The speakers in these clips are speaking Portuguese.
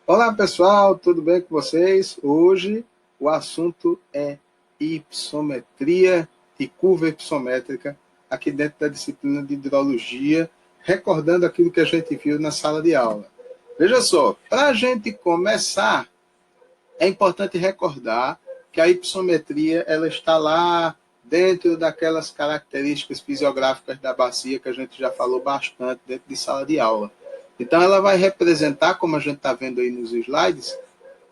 Olá pessoal, tudo bem com vocês? Hoje o assunto é hipissometria e curva hipissométrica aqui dentro da disciplina de hidrologia, recordando aquilo que a gente viu na sala de aula. Veja só, para a gente começar, é importante recordar que a hipissometria ela está lá dentro daquelas características fisiográficas da bacia que a gente já falou bastante dentro de sala de aula. Então, ela vai representar, como a gente está vendo aí nos slides,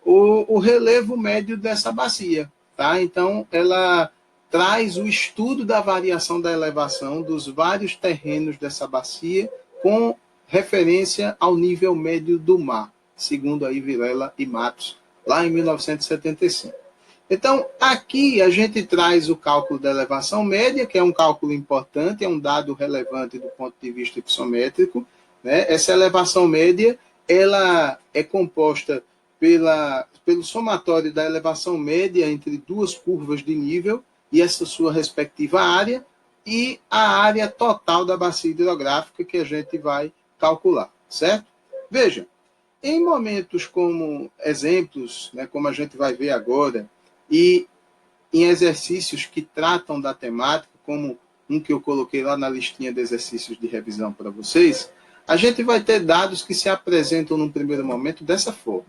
o relevo médio dessa bacia. Tá? Então, ela traz o estudo da variação da elevação dos vários terrenos dessa bacia com referência ao nível médio do mar, segundo aí Vilela e Matos, lá em 1975. Então, aqui a gente traz o cálculo da elevação média, que é um cálculo importante, é um dado relevante do ponto de vista hipissométrico. Né? Essa elevação média ela é composta pelo somatório da elevação média entre duas curvas de nível e essa sua respectiva área, e a área total da bacia hidrográfica que a gente vai calcular, certo? Veja, em momentos como exemplos, né, como a gente vai ver agora, e em exercícios que tratam da temática, como um que eu coloquei lá na listinha de exercícios de revisão para vocês, a gente vai ter dados que se apresentam num primeiro momento dessa forma.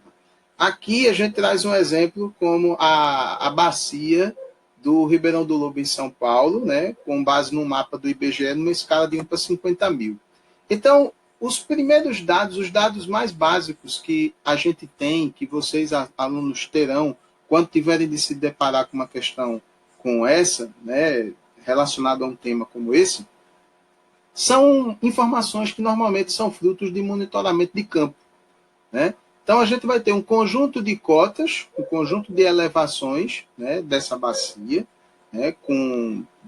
Aqui a gente traz um exemplo como a bacia do Ribeirão do Lobo em São Paulo, né, com base no mapa do IBGE, numa escala de 1 para 50 mil. Então, os primeiros dados, os dados mais básicos que a gente tem, que vocês, alunos, terão, quando tiverem de se deparar com uma questão como essa, né, relacionada a um tema como esse, são informações que normalmente são frutos de monitoramento de campo. Né? Então, a gente vai ter um conjunto de cotas, um conjunto de elevações, né, dessa bacia, né,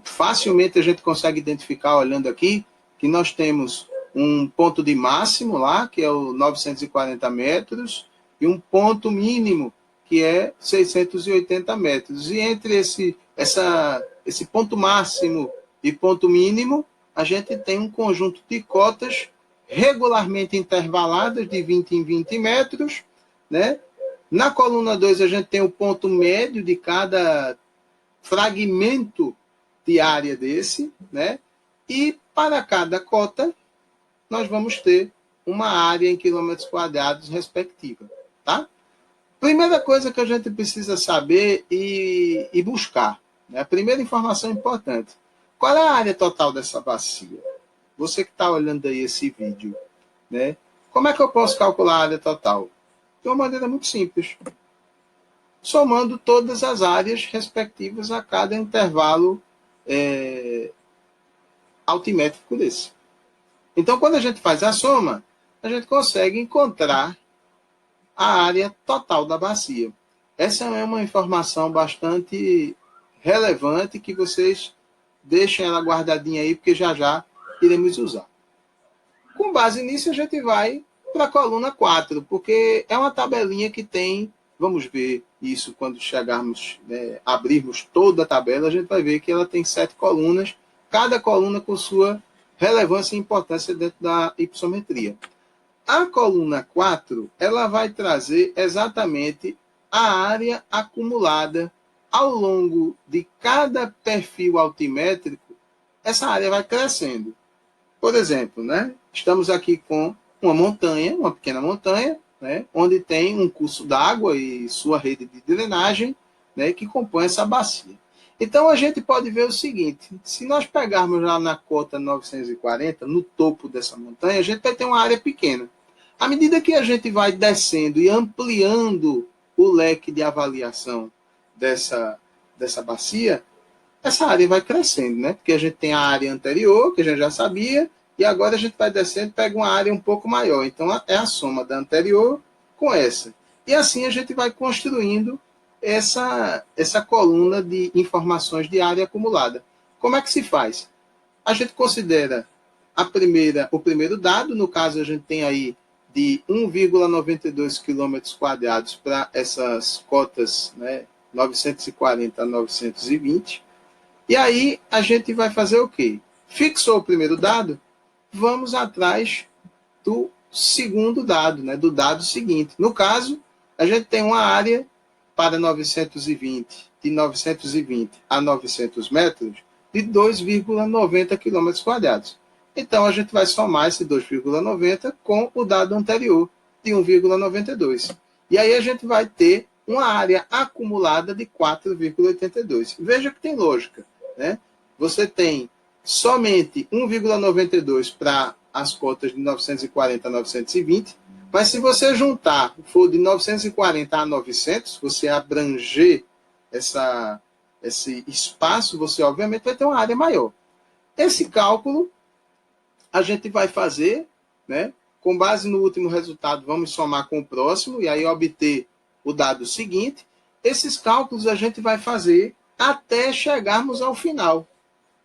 facilmente a gente consegue identificar, olhando aqui, que nós temos um ponto de máximo lá, que é o 940 metros, e um ponto mínimo, que é 680 metros. E entre esse ponto máximo e ponto mínimo, a gente tem um conjunto de cotas regularmente intervaladas de 20 em 20 metros. Né? Na coluna 2, a gente tem o ponto médio de cada fragmento de área desse, né? E para cada cota, nós vamos ter uma área em quilômetros quadrados respectiva. Tá? Primeira coisa que a gente precisa saber e buscar, né? A primeira informação importante: qual é a área total dessa bacia? Você que está olhando aí esse vídeo, né? Como é que eu posso calcular a área total? De uma maneira muito simples, somando todas as áreas respectivas a cada intervalo altimétrico desse. Então, quando a gente faz a soma, a gente consegue encontrar a área total da bacia. Essa é uma informação bastante relevante que vocês deixem ela guardadinha aí, porque já já iremos usar. Com base nisso, a gente vai para a coluna 4, porque é uma tabelinha que tem, vamos ver isso quando chegarmos, né, abrirmos toda a tabela, a gente vai ver que ela tem 7 colunas, cada coluna com sua relevância e importância dentro da hipissometria. A coluna 4, ela vai trazer exatamente a área acumulada ao longo de cada perfil altimétrico. Essa área vai crescendo. Por exemplo, né, estamos aqui com uma montanha, uma pequena montanha, né, onde tem um curso d'água e sua rede de drenagem, né, que compõe essa bacia. Então, a gente pode ver o seguinte: se nós pegarmos lá na cota 940, no topo dessa montanha, a gente vai ter uma área pequena. À medida que a gente vai descendo e ampliando o leque de avaliação dessa bacia, essa área vai crescendo, né? Porque a gente tem a área anterior, que a gente já sabia, e agora a gente vai descendo e pega uma área um pouco maior. Então, é a soma da anterior com essa. E assim a gente vai construindo essa coluna de informações de área acumulada. Como é que se faz? A gente considera o primeiro dado, no caso a gente tem aí de 1,92 quilômetros quadrados para essas cotas, né, 940 a 920. E aí a gente vai fazer o quê? Fixou o primeiro dado, vamos atrás do segundo dado, né, do dado seguinte. No caso, a gente tem uma área para 920, de 920 a 900 metros, de 2,90 quilômetros quadrados. Então, a gente vai somar esse 2,90 com o dado anterior, de 1,92. E aí a gente vai ter uma área acumulada de 4,82. Veja que tem lógica, né? Você tem somente 1,92 para as cotas de 940 a 920, mas se você juntar, for de 940 a 900, você abranger esse espaço, você obviamente vai ter uma área maior. Esse cálculo a gente vai fazer, né? Com base no último resultado, vamos somar com o próximo e aí obter o dado seguinte. Esses cálculos a gente vai fazer até chegarmos ao final,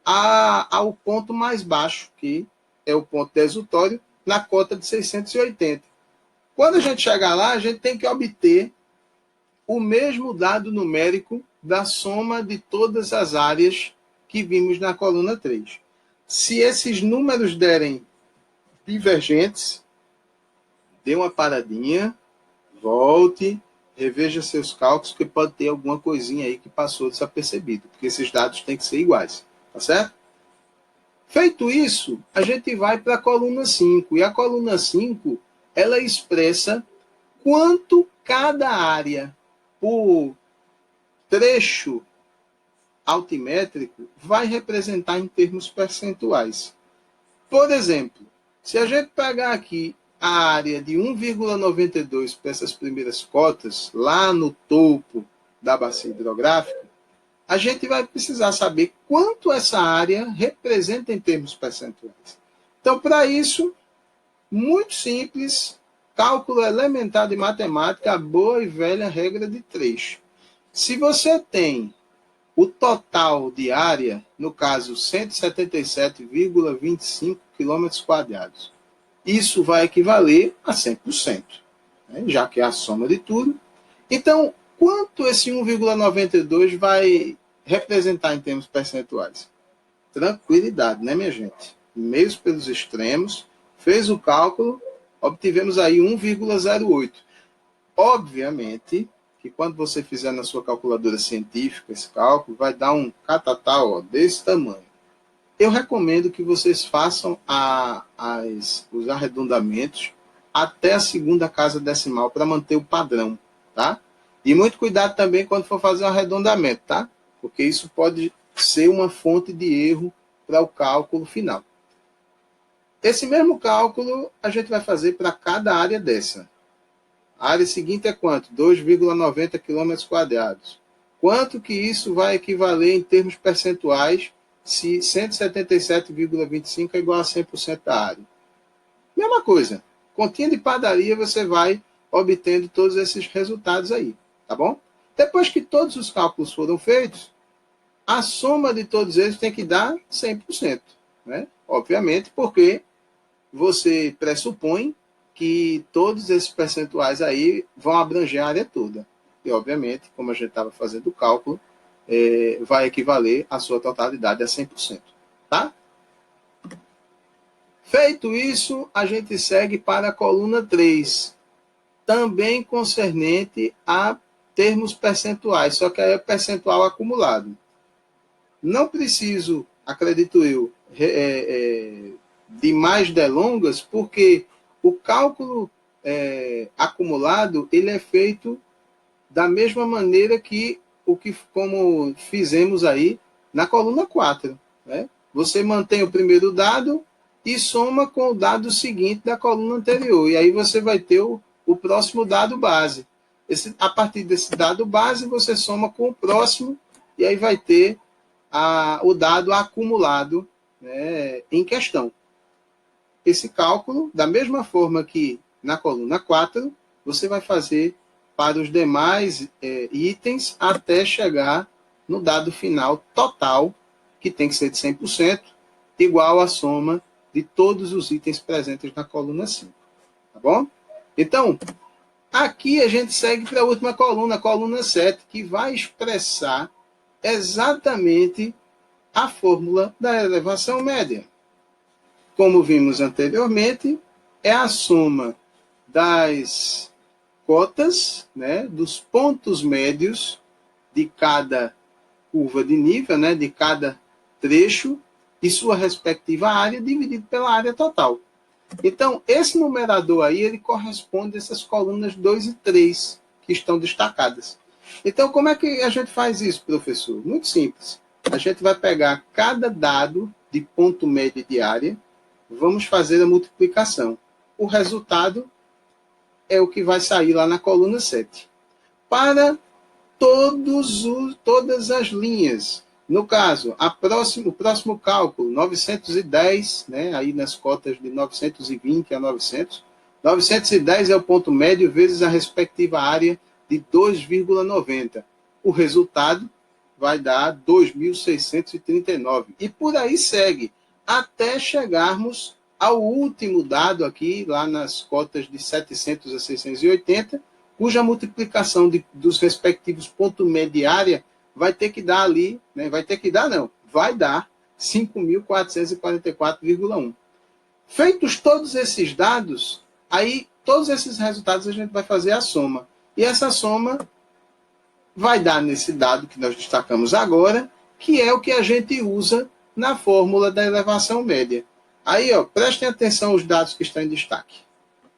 ao ponto mais baixo, que é o ponto desultório, na cota de 680. Quando a gente chegar lá, a gente tem que obter o mesmo dado numérico da soma de todas as áreas que vimos na coluna 3. Se esses números derem divergentes, dê uma paradinha, volte, reveja seus cálculos, que pode ter alguma coisinha aí que passou desapercebido, porque esses dados têm que ser iguais, tá certo? Feito isso, a gente vai para a coluna 5, e a coluna 5, ela expressa quanto cada área por trecho altimétrico vai representar em termos percentuais. Por exemplo, se a gente pegar aqui a área de 1,92 para essas primeiras cotas, lá no topo da bacia hidrográfica, a gente vai precisar saber quanto essa área representa em termos percentuais. Então, para isso, muito simples, cálculo elementar de matemática, a boa e velha regra de 3. Se você tem o total de área, no caso 177,25 km², isso vai equivaler a 100%, né? Já que é a soma de tudo. Então, quanto esse 1,92 vai representar em termos percentuais? Tranquilidade, né, minha gente? Meios pelos extremos, fez o cálculo, obtivemos aí 1,08. Obviamente que quando você fizer na sua calculadora científica esse cálculo, vai dar um catatal desse tamanho. Eu recomendo que vocês façam os arredondamentos até a segunda casa decimal para manter o padrão, tá? E muito cuidado também quando for fazer o arredondamento, tá? Porque isso pode ser uma fonte de erro para o cálculo final. Esse mesmo cálculo a gente vai fazer para cada área dessa. A área seguinte é quanto? 2,90 km². Quanto que isso vai equivaler em termos percentuais se 177,25 é igual a 100% da área? Mesma coisa. Continha de padaria, você vai obtendo todos esses resultados aí, tá bom? Depois que todos os cálculos foram feitos, a soma de todos eles tem que dar 100%, né? Obviamente, porque você pressupõe que todos esses percentuais aí vão abranger a área toda. E, obviamente, como a gente estava fazendo o cálculo, vai equivaler a sua totalidade a 100%. Tá? Feito isso, a gente segue para a coluna 3, também concernente a termos percentuais, só que aí é percentual acumulado. Não preciso, acredito eu, de mais delongas, porque o cálculo acumulado ele é feito da mesma maneira que como fizemos aí na coluna 4. Né? Você mantém o primeiro dado e soma com o dado seguinte da coluna anterior. E aí você vai ter o próximo dado base. A partir desse dado base, você soma com o próximo e aí vai ter o dado acumulado, né, em questão. Esse cálculo, da mesma forma que na coluna 4, você vai fazer para os demais itens até chegar no dado final total, que tem que ser de 100%, igual à soma de todos os itens presentes na coluna 5. Tá bom? Então, aqui a gente segue para a última coluna, a coluna 7, que vai expressar exatamente a fórmula da elevação média. Como vimos anteriormente, é a soma das cotas, né, dos pontos médios de cada curva de nível, né, de cada trecho e sua respectiva área dividido pela área total. Então, esse numerador aí, ele corresponde a essas colunas 2 e 3 que estão destacadas. Então, como é que a gente faz isso, professor? Muito simples. A gente vai pegar cada dado de ponto médio de área, vamos fazer a multiplicação. O resultado é o que vai sair lá na coluna 7. Para todas as linhas. No caso, o próximo cálculo, 910, né, aí nas cotas de 920 a 900. 910 é o ponto médio vezes a respectiva área de 2,90. O resultado vai dar 2.639. E por aí segue, até chegarmos ao último dado aqui, lá nas cotas de 700 a 680, cuja multiplicação dos respectivos pontos média vai ter que dar ali, né, vai dar 5.444,1. Feitos todos esses dados, aí todos esses resultados a gente vai fazer a soma. E essa soma vai dar nesse dado que nós destacamos agora, que é o que a gente usa na fórmula da elevação média. Aí, ó, prestem atenção aos dados que estão em destaque.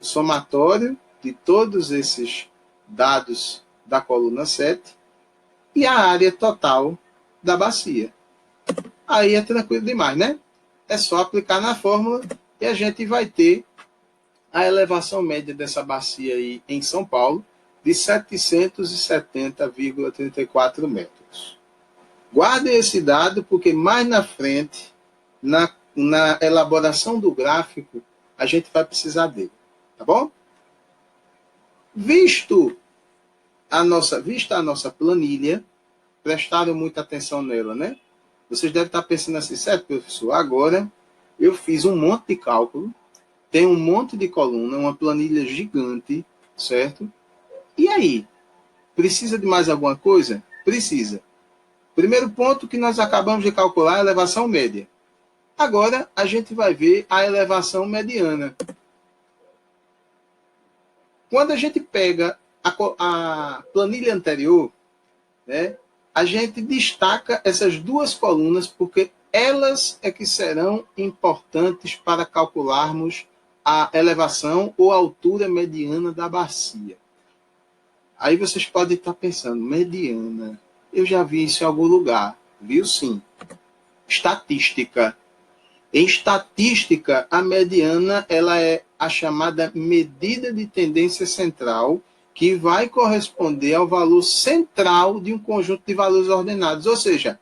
O somatório de todos esses dados da coluna 7 e a área total da bacia. Aí é tranquilo demais, né? É só aplicar na fórmula e a gente vai ter a elevação média dessa bacia aí em São Paulo de 770,34 metros. Guardem esse dado porque mais na frente, na elaboração do gráfico, a gente vai precisar dele, tá bom? Vista a nossa planilha, prestaram muita atenção nela, né? Vocês devem estar pensando assim, certo, professor? Agora eu fiz um monte de cálculo, tem um monte de coluna, uma planilha gigante, certo? E aí? Precisa de mais alguma coisa? Precisa. Primeiro ponto que nós acabamos de calcular é a elevação média. Agora a gente vai ver a elevação mediana. Quando a gente pega a planilha anterior, né, a gente destaca essas duas colunas porque elas é que serão importantes para calcularmos a elevação ou altura mediana da bacia. Aí vocês podem estar pensando, mediana, eu já vi isso em algum lugar, viu sim. Estatística. Em estatística, a mediana ela é a chamada medida de tendência central, que vai corresponder ao valor central de um conjunto de valores ordenados, ou seja,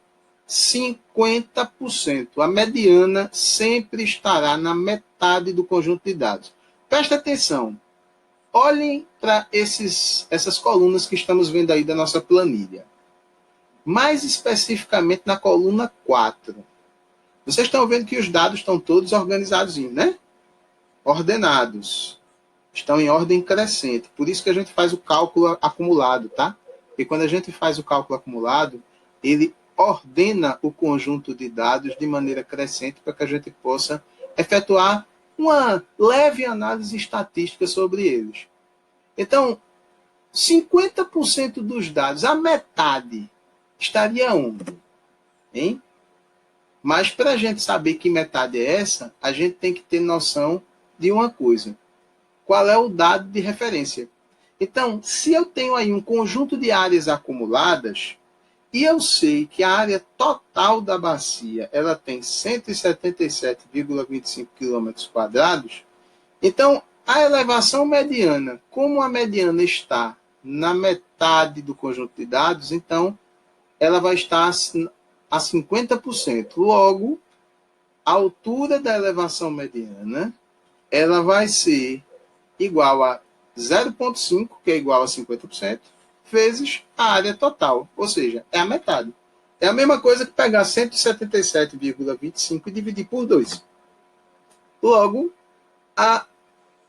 50%. A mediana sempre estará na metade do conjunto de dados. Presta atenção. Olhem para essas colunas que estamos vendo aí da nossa planilha. Mais especificamente na coluna 4. Vocês estão vendo que os dados estão todos organizados, né? Ordenados. Estão em ordem crescente. Por isso que a gente faz o cálculo acumulado, tá? Porque quando a gente faz o cálculo acumulado, ele ordena o conjunto de dados de maneira crescente para que a gente possa efetuar uma leve análise estatística sobre eles. Então, 50% dos dados, a metade, estaria onde? Hein? Mas para a gente saber que metade é essa, a gente tem que ter noção de uma coisa. Qual é o dado de referência? Então, se eu tenho aí um conjunto de áreas acumuladas, e eu sei que a área total da bacia ela tem 177,25 km², então a elevação mediana, como a mediana está na metade do conjunto de dados, então ela vai estar a 50%. Logo, a altura da elevação mediana ela vai ser igual a 0,5, que é igual a 50%, vezes a área total, ou seja, é a metade. É a mesma coisa que pegar 177,25 e dividir por 2. Logo, a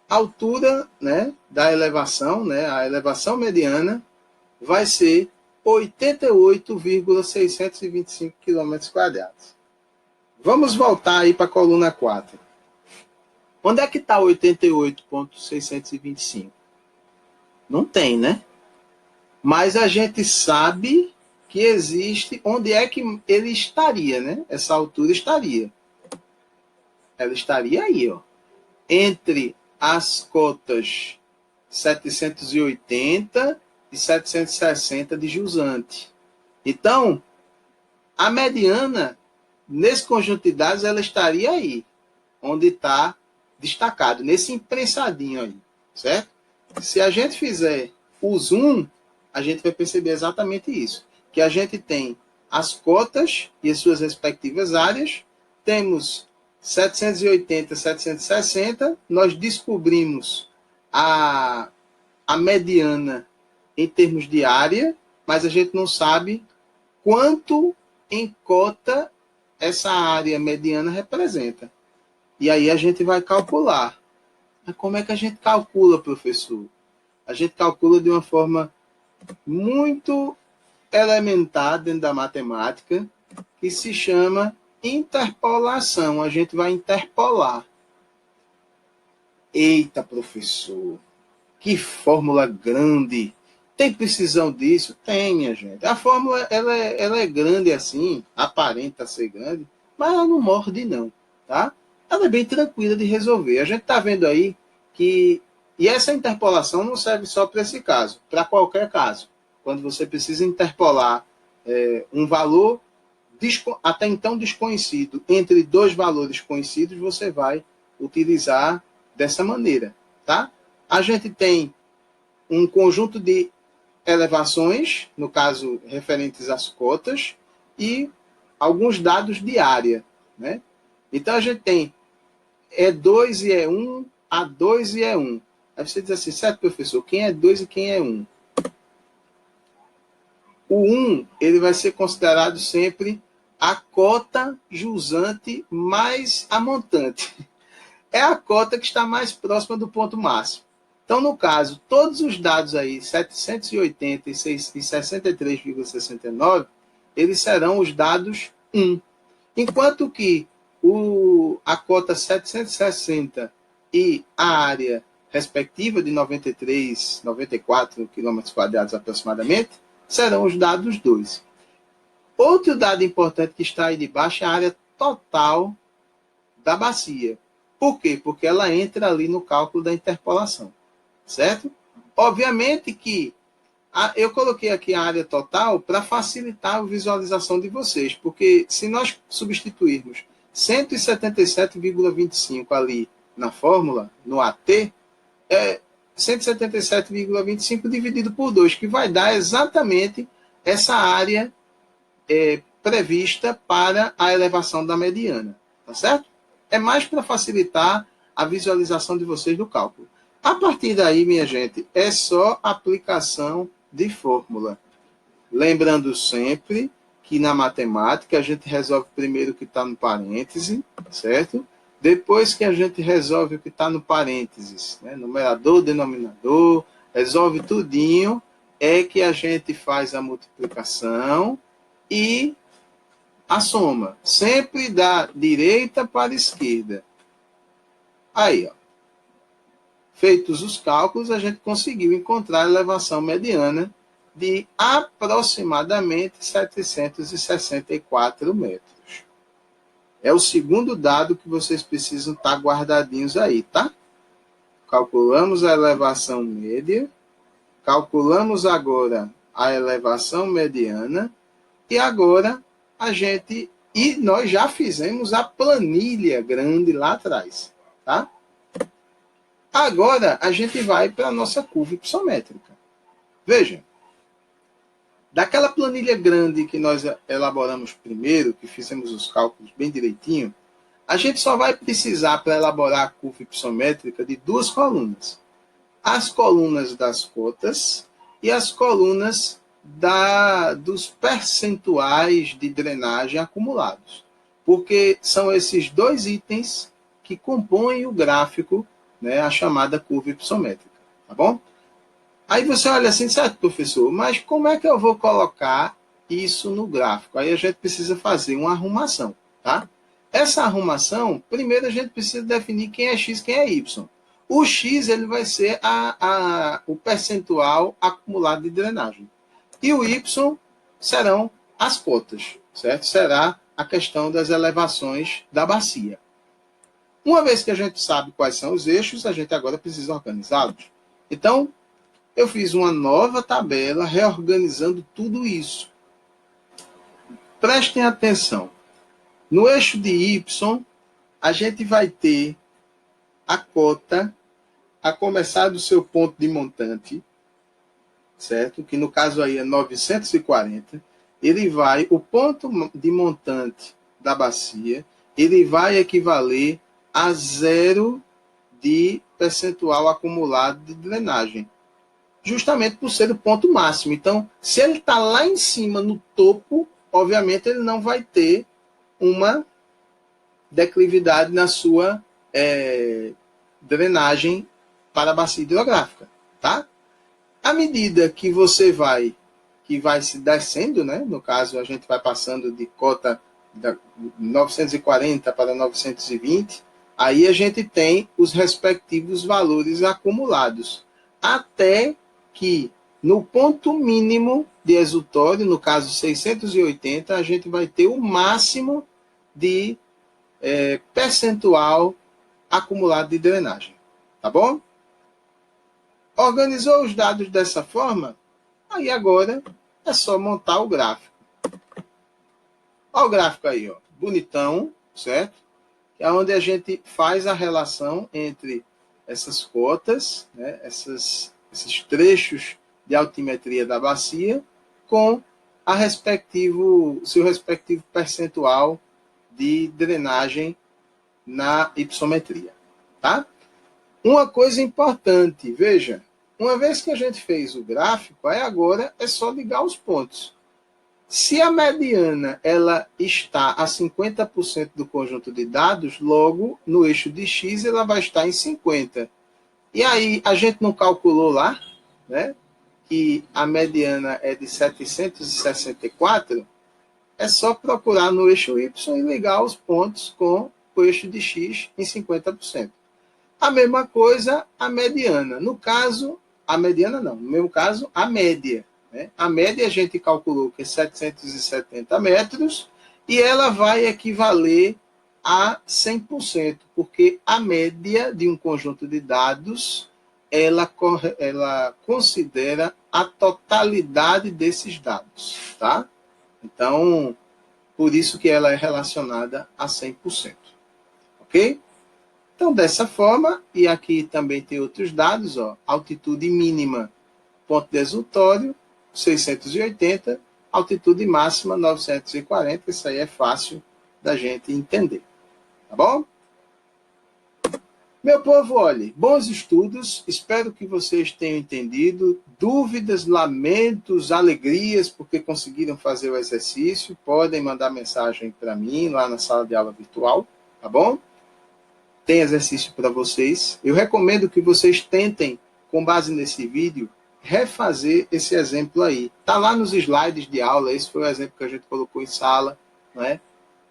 altura, né, da elevação, né, a elevação mediana, vai ser 88,625 km². Vamos voltar aí para a coluna 4. Onde é que está 88.625? Não tem, né? Mas a gente sabe que existe, onde é que ele estaria, né? Essa altura estaria. Ela estaria aí, ó, entre as cotas 780 e 760 de jusante. Então, a mediana, nesse conjunto de dados, ela estaria aí, onde está destacado, nesse imprensadinho aí, certo? Se a gente fizer o zoom, a gente vai perceber exatamente isso, que a gente tem as cotas e as suas respectivas áreas, temos 780, 760, nós descobrimos a mediana em termos de área, mas a gente não sabe quanto em cota essa área mediana representa. E aí a gente vai calcular. Mas como é que a gente calcula, professor? A gente calcula de uma forma muito elementar dentro da matemática, que se chama interpolação. A gente vai interpolar. Eita, professor, que fórmula grande! Tem precisão disso? Tem, minha gente. A fórmula ela é grande assim, aparenta ser grande, mas ela não morde não, tá? Ela é bem tranquila de resolver. A gente está vendo aí que... E essa interpolação não serve só para esse caso, para qualquer caso. Quando você precisa interpolar um valor até então desconhecido entre dois valores conhecidos, você vai utilizar dessa maneira, tá? A gente tem um conjunto de elevações, no caso referentes às cotas, e alguns dados de área, né? Então a gente tem E2 e E1, A2 e E1. Aí você diz assim, certo, professor, quem é 2 e quem é 1? O 1, ele vai ser considerado sempre a cota jusante mais a montante. É a cota que está mais próxima do ponto máximo. Então, no caso, todos os dados aí, 780 e 63,69, eles serão os dados 1. Enquanto que a cota 760 e a área respectiva de 93, 94 quilômetros quadrados aproximadamente, serão os dados 2. Outro dado importante que está aí de baixo é a área total da bacia. Por quê? Porque ela entra ali no cálculo da interpolação, certo? Obviamente que eu coloquei aqui a área total para facilitar a visualização de vocês, porque se nós substituirmos 177,25 ali na fórmula, no AT, é 177,25 dividido por 2, que vai dar exatamente essa área prevista para a elevação da mediana, tá certo? É mais para facilitar a visualização de vocês do cálculo. A partir daí, minha gente, é só aplicação de fórmula. Lembrando sempre que na matemática a gente resolve primeiro o que está no parêntese, certo? Depois que a gente resolve o que está no parênteses, né? Numerador, denominador, resolve tudinho, é que a gente faz a multiplicação e a soma. Sempre da direita para a esquerda. Aí, ó. Feitos os cálculos, a gente conseguiu encontrar a elevação mediana de aproximadamente 764 metros. É o segundo dado que vocês precisam estar guardadinhos aí, tá? Calculamos a elevação média, calculamos agora a elevação mediana, e agora nós já fizemos a planilha grande lá atrás, tá? Agora a gente vai para a nossa curva hipossométrica. Veja, daquela planilha grande que nós elaboramos primeiro, que fizemos os cálculos bem direitinho, a gente só vai precisar para elaborar a curva hipossométrica de duas colunas. As colunas das cotas e as colunas dos percentuais de drenagem acumulados. Porque são esses dois itens que compõem o gráfico, né, a chamada curva hipossométrica. Tá bom? Aí você olha assim, certo, professor, mas como é que eu vou colocar isso no gráfico? Aí a gente precisa fazer uma arrumação, tá? Essa arrumação, primeiro a gente precisa definir quem é X e quem é Y. O X ele vai ser o percentual acumulado de drenagem. E o Y serão as cotas, certo? Será a questão das elevações da bacia. Uma vez que a gente sabe quais são os eixos, a gente agora precisa organizá-los. Então, eu fiz uma nova tabela reorganizando tudo isso. Prestem atenção. No eixo de Y, a gente vai ter a cota a começar do seu ponto de montante, certo? Que no caso aí é 940. Ele vai, o ponto de montante da bacia, ele vai equivaler a 0 de percentual acumulado de drenagem. Justamente por ser o ponto máximo. Então, se ele está lá em cima, no topo, obviamente ele não vai ter uma declividade na sua drenagem para a bacia hidrográfica, tá? À medida que você vai se descendo, né? No caso, a gente vai passando de cota 940 para 920, aí a gente tem os respectivos valores acumulados, até que no ponto mínimo de exutório, no caso 680, a gente vai ter o máximo de percentual acumulado de drenagem, tá bom? Organizou os dados dessa forma? Aí agora é só montar o gráfico. Olha o gráfico aí, ó, bonitão, certo? Que é onde a gente faz a relação entre essas cotas, né, esses trechos de altimetria da bacia, com seu respectivo percentual de drenagem na hipossometria, tá? Uma coisa importante, veja, uma vez que a gente fez o gráfico, aí agora é só ligar os pontos. Se a mediana ela está a 50% do conjunto de dados, logo no eixo de X ela vai estar em 50. E aí a gente não calculou lá, né, que a mediana é de 764, é só procurar no eixo Y e ligar os pontos com o eixo de X em 50%. A mesma coisa a mediana. No caso, a mediana não. No meu caso, a média. Né? A média a gente calculou que é 770 metros e ela vai equivaler a 100%, porque a média de um conjunto de dados, ela considera a totalidade desses dados. Tá? Então, por isso que ela é relacionada a 100%. Ok? Então, dessa forma, e aqui também tem outros dados, ó, altitude mínima, ponto de exutório, 680, altitude máxima, 940, isso aí é fácil da gente entender, tá bom? Meu povo, olhe, bons estudos, espero que vocês tenham entendido, dúvidas, lamentos, alegrias, porque conseguiram fazer o exercício, podem mandar mensagem para mim, lá na sala de aula virtual, tá bom? Tem exercício para vocês. Eu recomendo que vocês tentem, com base nesse vídeo, refazer esse exemplo aí. Está lá nos slides de aula, esse foi o exemplo que a gente colocou em sala. Né?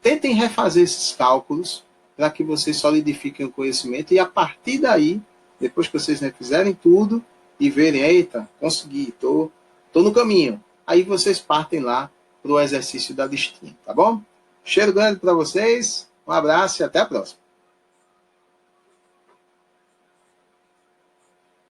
Tentem refazer esses cálculos para que vocês solidifiquem o conhecimento e a partir daí, depois que vocês refizerem tudo e verem, eita, consegui, estou no caminho. Aí vocês partem lá para o exercício da listinha, tá bom? Cheiro grande para vocês, um abraço e até a próxima.